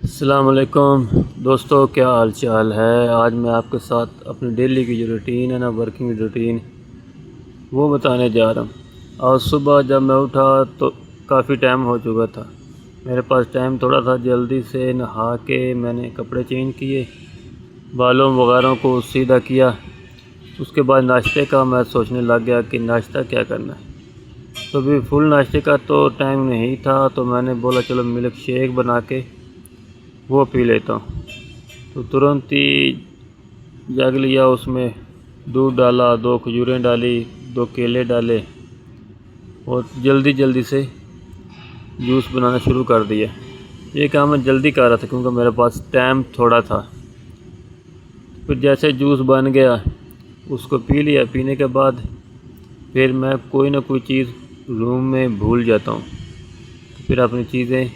अस्सलाम वालेकुम दोस्तों, क्या हाल चाल है। आज मैं आपके साथ अपनी डेली की जो रूटीन है ना, वर्किंग रूटीन, वो बताने जा रहा हूँ। आज सुबह जब मैं उठा तो काफ़ी टाइम हो चुका था। मेरे पास टाइम थोड़ा था। जल्दी से नहा के मैंने कपड़े चेंज किए, बालों वगैरह को सीधा किया। उसके बाद नाश्ते का मैं सोचने लग गया कि नाश्ता क्या करना है। तो भी फुल नाश्ते का तो टाइम नहीं था, तो मैंने बोला चलो मिल्क शेक बना के वो पी लेता हूँ। तो तुरंत ही जग लिया, उसमें दूध डाला, 2 खजूरें डाली, 2 केले डाले और जल्दी जल्दी से जूस बनाना शुरू कर दिया। ये काम मैं जल्दी कर रहा था क्योंकि मेरे पास टाइम थोड़ा था। फिर जैसे जूस बन गया उसको पी लिया। पीने के बाद फिर मैं कोई ना कोई चीज़ रूम में भूल जाता हूँ। फिर अपनी चीज़ें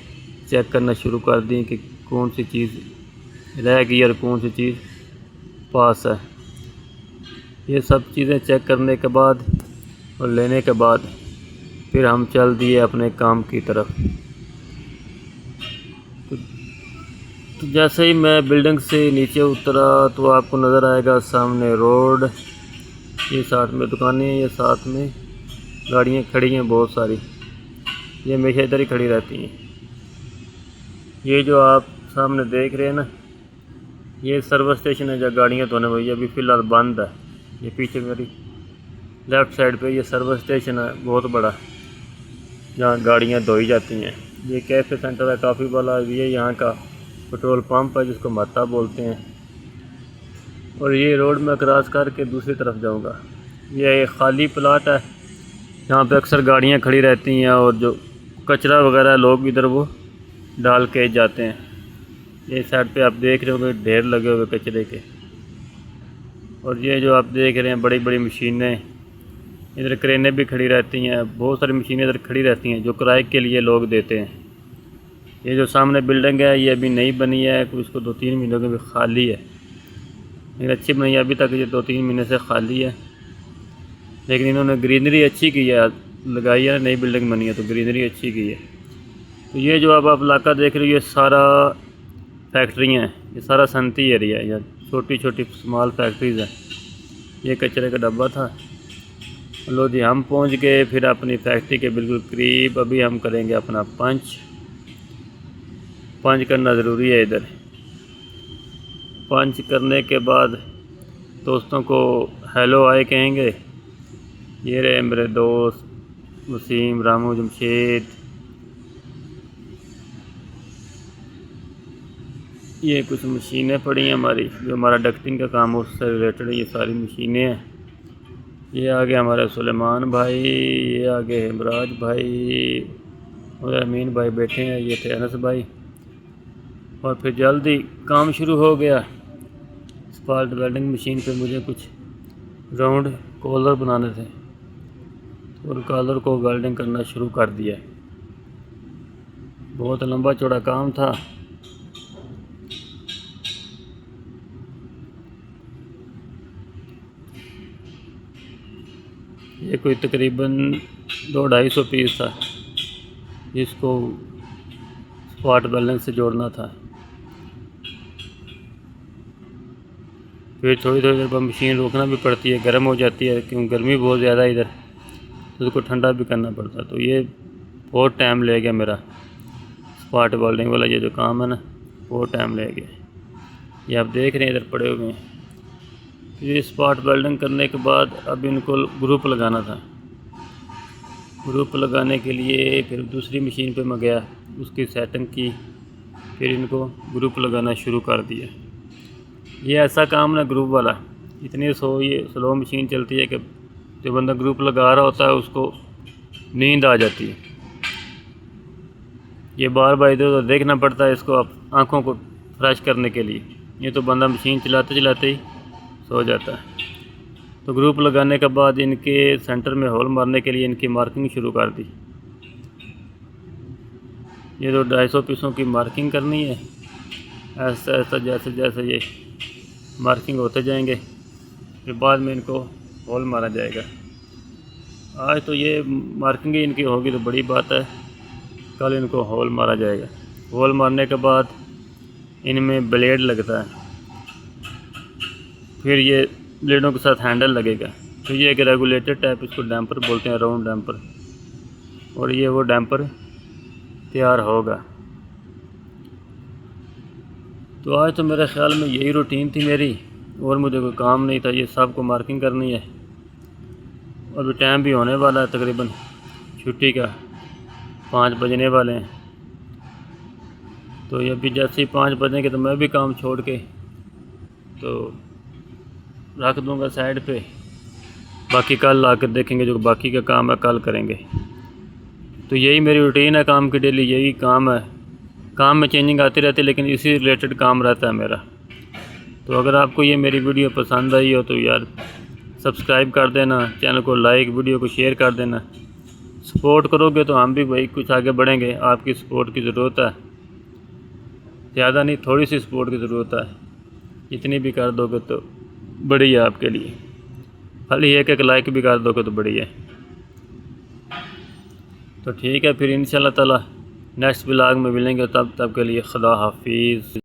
चेक करना शुरू कर दी कि कौन सी चीज़ रह गई और कौन सी चीज़ पास है। ये सब चीज़ें चेक करने के बाद और लेने के बाद फिर हम चल दिए अपने काम की तरफ। तो जैसे ही मैं बिल्डिंग से नीचे उतरा तो आपको नज़र आएगा सामने रोड, ये साथ में दुकानें, ये साथ में गाड़ियाँ खड़ी हैं बहुत सारी। ये हमेशा इधर ही खड़ी रहती हैं। ये जो आप सामने देख रहे हैं ना, ये सर्विस स्टेशन है जहाँ गाड़ियाँ धोने वाली। अभी फ़िलहाल बंद है। ये पीछे मेरी लेफ़्ट साइड पे ये सर्विस स्टेशन है बहुत बड़ा, जहाँ गाड़ियाँ धोई जाती हैं। ये कैफ़े सेंटर है काफ़ी बड़ा। ये यहाँ का पेट्रोल पंप है जिसको महता बोलते हैं। और ये रोड में क्रॉस करके दूसरी तरफ जाऊँगा। ये एक खाली प्लाट है जहाँ पे अक्सर गाड़ियाँ खड़ी रहती हैं और जो कचरा वगैरह लोग इधर वो डाल के जाते हैं। ये साइड पे आप देख रहे होंगे ढेर लगे हुए कचरे के। और ये जो आप देख रहे हैं बड़ी बड़ी मशीनें, इधर क्रेनें भी खड़ी रहती हैं। बहुत सारी मशीनें इधर खड़ी रहती हैं जो किराए के लिए लोग देते हैं। ये जो सामने बिल्डिंग है ये अभी नई बनी है, कुछ इसको 2-3 महीनों की भी खाली है, लेकिन अच्छी बनी है। अभी तक ये 2-3 महीने से खाली है, लेकिन इन्होंने ग्रीनरी अच्छी की है, लगाई है। नई बिल्डिंग बनी है तो ग्रीनरी अच्छी की है। तो ये जो अब आप इलाका देख रहे हो ये सारा फैक्ट्रियाँ हैं, ये सारा सनती एरिया है। यहाँ छोटी छोटी स्मॉल फैक्ट्रीज़ हैं। ये कचरे का डब्बा था। लो जी, हम पहुँच गए फिर अपनी फैक्ट्री के बिल्कुल करीब। अभी हम करेंगे अपना पंच करना ज़रूरी है इधर। पंच करने के बाद दोस्तों को हेलो आए कहेंगे। ये रहे मेरे दोस्त वसीम, रामू, जमशेद। ये कुछ मशीनें पड़ी हैं हमारी, जो हमारा डक्टिंग का काम है उससे रिलेटेड ये सारी मशीनें हैं। ये आगे हमारे सुलेमान भाई, ये आगे हेमराज भाई और अमीन भाई बैठे हैं। ये थे अनस भाई। और फिर जल्दी काम शुरू हो गया। स्पार्ट वेल्डिंग मशीन पे मुझे कुछ राउंड कॉलर बनाने थे और कॉलर को वेल्डिंग करना शुरू कर दिया। बहुत लंबा चौड़ा काम था। ये कोई तकरीबन 200-250 पीस था जिसको स्पार्ट वेल्डिंग से जोड़ना था। फिर थोड़ी थोड़ी देर बाद मशीन रोकना भी पड़ती है, गर्म हो जाती है क्योंकि गर्मी बहुत ज़्यादा है इधर, तो उसको ठंडा भी करना पड़ता है। तो ये बहुत टाइम ले गया मेरा स्पार्ट वेल्डिंग वाला ये जो काम है ना, बहुत टाइम ले गया। ये आप देख रहे हैं इधर पड़े हुए हैं। ये स्पार्ट वेल्डिंग करने के बाद अब इनको ग्रुप लगाना था। ग्रुप लगाने के लिए फिर दूसरी मशीन पे मैं गया, उसकी सेटिंग की, फिर इनको ग्रुप लगाना शुरू कर दिया। ये ऐसा काम ना ग्रुप वाला, इतनी ये स्लो मशीन चलती है कि जो बंदा ग्रुप लगा रहा होता है उसको नींद आ जाती है। ये बार बार इधर उधर देखना पड़ता है इसको आँखों को फ्रेश करने के लिए। ये तो बंदा मशीन चलाते चलाते ही सो जाता है। तो ग्रुप लगाने के बाद इनके सेंटर में होल मारने के लिए इनकी मार्किंग शुरू कर दी। ये तो 250 पीसों की मार्किंग करनी है। ऐसा ऐसा जैसे जैसे ये मार्किंग होते जाएंगे फिर बाद में इनको होल मारा जाएगा। आज तो ये मार्किंग ही इनकी होगी तो बड़ी बात है, कल इनको होल मारा जाएगा। होल मारने के बाद इनमें ब्लेड लगता है, फिर ये ब्लेडों के साथ हैंडल लगेगा। तो ये एक रेगुलेटर टाइप, इसको डैम्पर बोलते हैं, राउंड डैम्पर, और ये वो डैम्पर तैयार होगा। तो आज तो मेरे ख़्याल में यही रूटीन थी मेरी, और मुझे कोई काम नहीं था। ये सब को मार्किंग करनी है, और भी टाइम भी होने वाला है, तकरीबन छुट्टी का 5 बजने वाले हैं। तो ये अभी जैसे ही 5 बजेंगे तो मैं भी काम छोड़ के तो रख दूंगा साइड पे। बाकी कल आकर देखेंगे, जो बाकी का काम है कल करेंगे। तो यही मेरी रूटीन है काम की, डेली यही काम है। काम में चेंजिंग आती रहती है, लेकिन इसी रिलेटेड काम रहता है मेरा। तो अगर आपको ये मेरी वीडियो पसंद आई हो तो यार सब्सक्राइब कर देना, चैनल को लाइक, वीडियो को शेयर कर देना। सपोर्ट करोगे तो हम भी भाई कुछ आगे बढ़ेंगे। आपकी सपोर्ट की ज़रूरत है, ज़्यादा नहीं, थोड़ी सी सपोर्ट की ज़रूरत है। इतनी भी कर दोगे तो बढ़िया आपके लिए, खाली एक लाइक भी कर दोगे तो बढ़िया। तो ठीक है, फिर इंशाल्लाह ताला नेक्स्ट व्लॉग में मिलेंगे। तब के लिए खुदा हाफिज़।